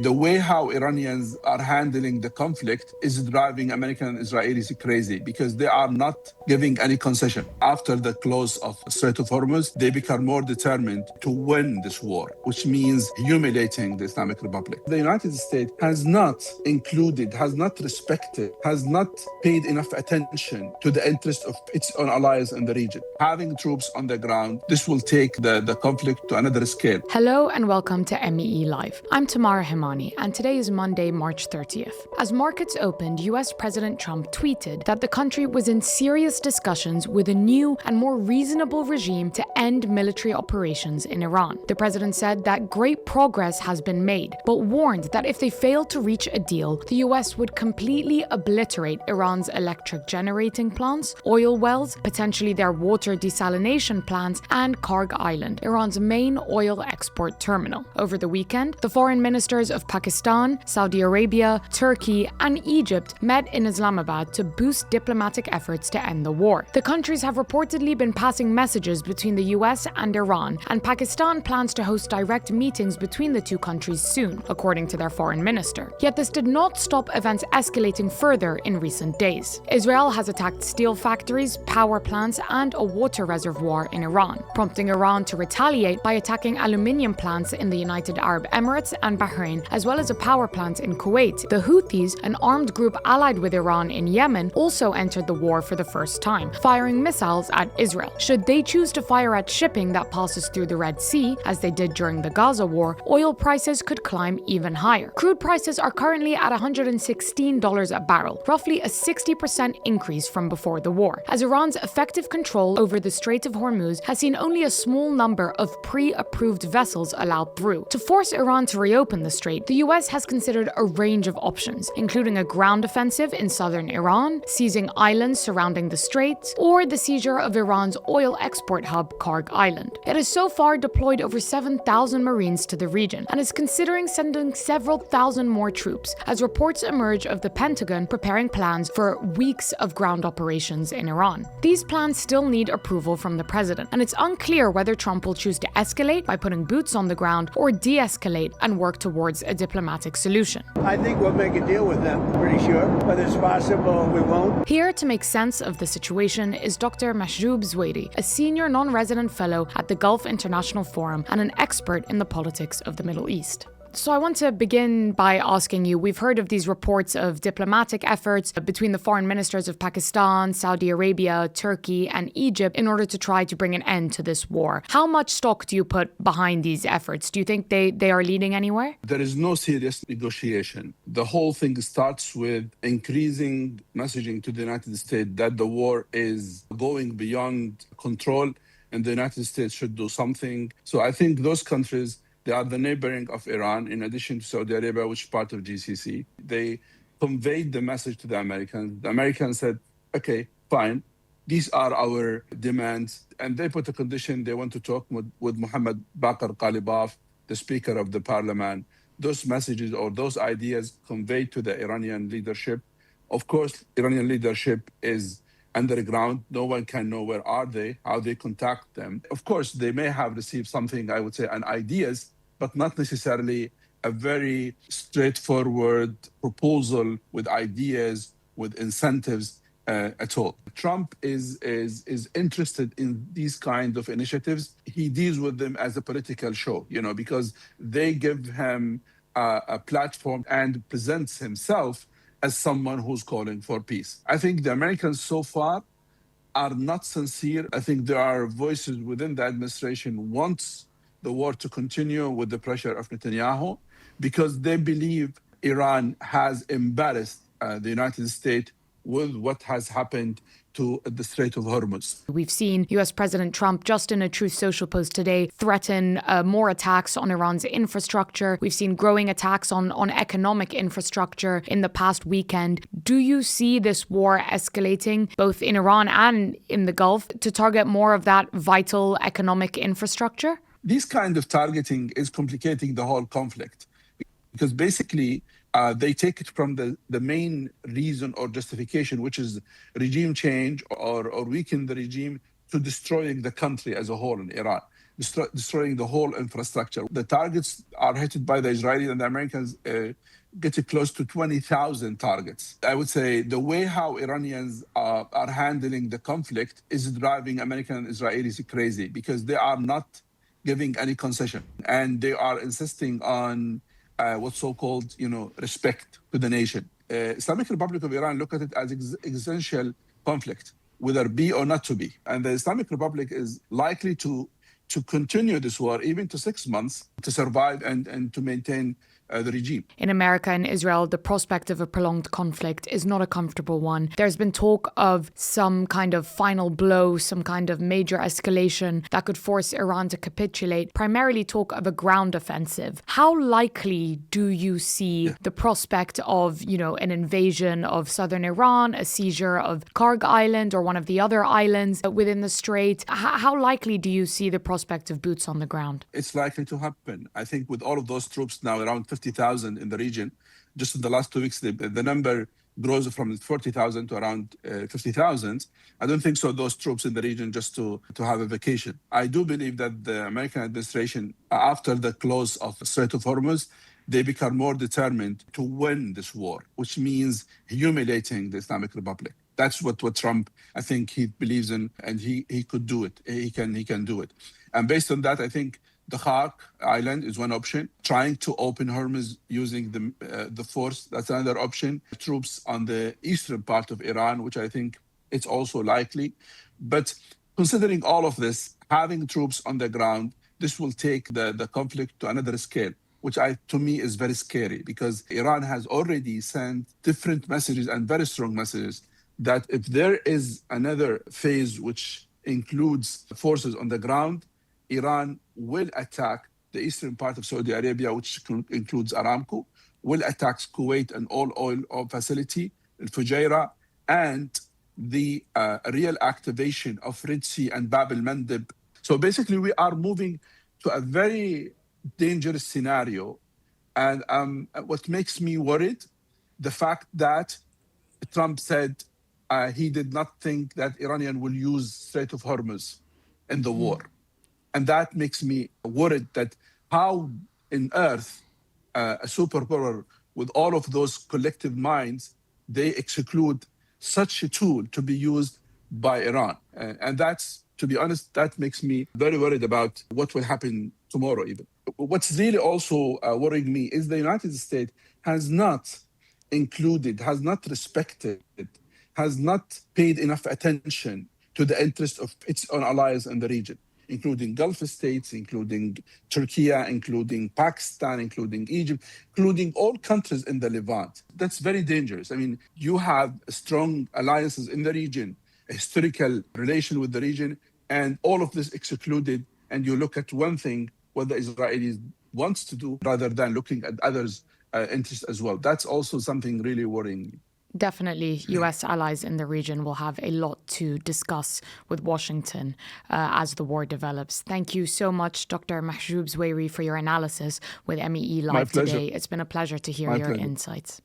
The way how Iranians are handling the conflict is driving American and Israelis crazy because they are not giving any concession. After the close of Strait of Hormuz, they become more determined to win this war, which means humiliating the Islamic Republic. The United States has not included, has not respected, has not paid enough attention to the interest of its own allies in the region. Having troops on the ground, this will take the conflict to another scale. Hello and welcome to MEELive. I'm Tamara Hemani, and today is Monday, March 30th. As markets opened, US President Trump tweeted that the country was in serious discussions with a new and more reasonable regime to end military operations in Iran. The president said that great progress has been made, but warned that if they failed to reach a deal, the US would completely obliterate Iran's electric generating plants, oil wells, potentially their water desalination plants, and Karg Island, Iran's main oil export terminal. Over the weekend, the foreign ministers of Pakistan, Saudi Arabia, Turkey, and Egypt met in Islamabad to boost diplomatic efforts to end the war. The countries have reportedly been passing messages between the US and Iran, and Pakistan plans to host direct meetings between the two countries soon, according to their foreign minister. Yet this did not stop events escalating further in recent days. Israel has attacked steel factories, power plants, and a water reservoir in Iran, prompting Iran to retaliate by attacking aluminium plants in the United Arab Emirates and Bahrain, as well as a power plant in Kuwait. The Houthis, an armed group allied with Iran in Yemen, also entered the war for the first time, firing missiles at Israel. Should they choose to fire at shipping that passes through the Red Sea, as they did during the Gaza war, oil prices could climb even higher. Crude prices are currently at $116 a barrel, roughly a 60% increase from before the war, as Iran's effective control over the Strait of Hormuz has seen only a small number of pre-approved vessels allowed through. To force Iran to reopen the strait, the US has considered a range of options, including a ground offensive in southern Iran, seizing islands surrounding the strait, or the seizure of Iran's oil export hub, Karg Island. It has so far deployed over 7,000 Marines to the region and is considering sending several thousand more troops, as reports emerge of the Pentagon preparing plans for weeks of ground operations in Iran. These plans still need approval from the president, and it's unclear whether Trump will choose to escalate by putting boots on the ground or de-escalate and work towards a diplomatic solution. I think we'll make a deal with them, pretty sure. Whether it's possible, we won't. Here to make sense of the situation is Dr. Mahjoub Zweiri, a senior non-resident fellow at the Gulf International Forum and an expert in the politics of the Middle East. So I want to begin by asking you, we've heard of these reports of diplomatic efforts between the foreign ministers of Pakistan, Saudi Arabia, Turkey, and Egypt in order to try to bring an end to this war. How much stock do you put behind these efforts? Do you think they are leading anywhere? There is no serious negotiation. The whole thing starts with increasing messaging to the United States that the war is going beyond control and the United States should do something. So I think those countries, they are the neighboring of Iran, in addition to Saudi Arabia, which is part of GCC. They conveyed the message to the Americans. The Americans said, okay, fine, these are our demands. And they put a condition, they want to talk with Mohammed Bakr Qalibaf, the Speaker of the Parliament. Those messages or those ideas conveyed to the Iranian leadership. Of course, Iranian leadership is underground. No one can know where are they, how they contact them. Of course, they may have received something, I would say, an ideas, but not necessarily a very straightforward proposal with ideas, with incentives at all. Trump is interested in these kind of initiatives. He deals with them as a political show, because they give him a platform and presents himself as someone who's calling for peace. I think the Americans so far are not sincere. I think there are voices within the administration wants the war to continue with the pressure of Netanyahu because they believe Iran has embarrassed the United States with what has happened to the Strait of Hormuz. We've seen US President Trump, just in a Truth Social post today, threaten more attacks on Iran's infrastructure. We've seen growing attacks on economic infrastructure in the past weekend. Do you see this war escalating both in Iran and in the Gulf to target more of that vital economic infrastructure? This kind of targeting is complicating the whole conflict because basically they take it from the main reason or justification, which is regime change or weaken the regime to destroying the country as a whole in Iran. destroying the whole infrastructure. The targets are hit by the Israelis and the Americans, getting close to 20,000 targets. I would say the way how Iranians are handling the conflict is driving American and Israelis crazy, because they are not giving any concession, and they are insisting on what's so-called, respect to the nation. Islamic Republic of Iran look at it as existential conflict, whether be or not to be. And the Islamic Republic is likely to continue this war even to 6 months to survive and to maintain the regime. In America and Israel, the prospect of a prolonged conflict is not a comfortable one. There's been talk of some kind of final blow, some kind of major escalation that could force Iran to capitulate, primarily talk of a ground offensive. How likely do you see the prospect of, an invasion of southern Iran, a seizure of Karg Island or one of the other islands within the strait? How likely do you see the prospect of boots on the ground? It's likely to happen. I think with all of those troops now, around 50,000 in the region, just in the last 2 weeks, the number grows from 40,000 to around 50,000. I don't think so those troops in the region just to have a vacation. I do believe that the American administration, after the close of the Strait of Hormuz, they become more determined to win this war, which means humiliating the Islamic Republic. That's what Trump, I think, he believes in, and he could do it. He can do it. And based on that, I think the Karg Island is one option. Trying to open Hormuz using the force, that's another option. Troops on the eastern part of Iran, which I think it's also likely. But considering all of this, having troops on the ground, this will take the conflict to another scale, which to me is very scary, because Iran has already sent different messages and very strong messages that if there is another phase which includes forces on the ground, Iran will attack the eastern part of Saudi Arabia, which includes Aramco, will attack Kuwait and all oil facility, Fujairah, and the real activation of Red Sea and Bab el-Mandeb. So basically, we are moving to a very dangerous scenario. And what makes me worried, the fact that Trump said he did not think that Iranian will use Strait of Hormuz in the war. And that makes me worried that how in earth a superpower with all of those collective minds, they exclude such a tool to be used by Iran. And that's, to be honest, that makes me very worried about what will happen tomorrow even. What's really also worrying me is the United States has not included, has not respected, has not paid enough attention to the interest of its own allies in the region, including Gulf states, including Turkey, including Pakistan, including Egypt, including all countries in the Levant. That's very dangerous. I mean, you have strong alliances in the region, a historical relation with the region, and all of this excluded, and you look at one thing, what the Israelis wants to do, rather than looking at others' interests as well. That's also something really worrying me. Definitely, US allies in the region will have a lot to discuss with Washington as the war develops. Thank you so much, Dr. Mahjoub Zweiri, for your analysis with MEELive today. It's been a pleasure to hear your insights.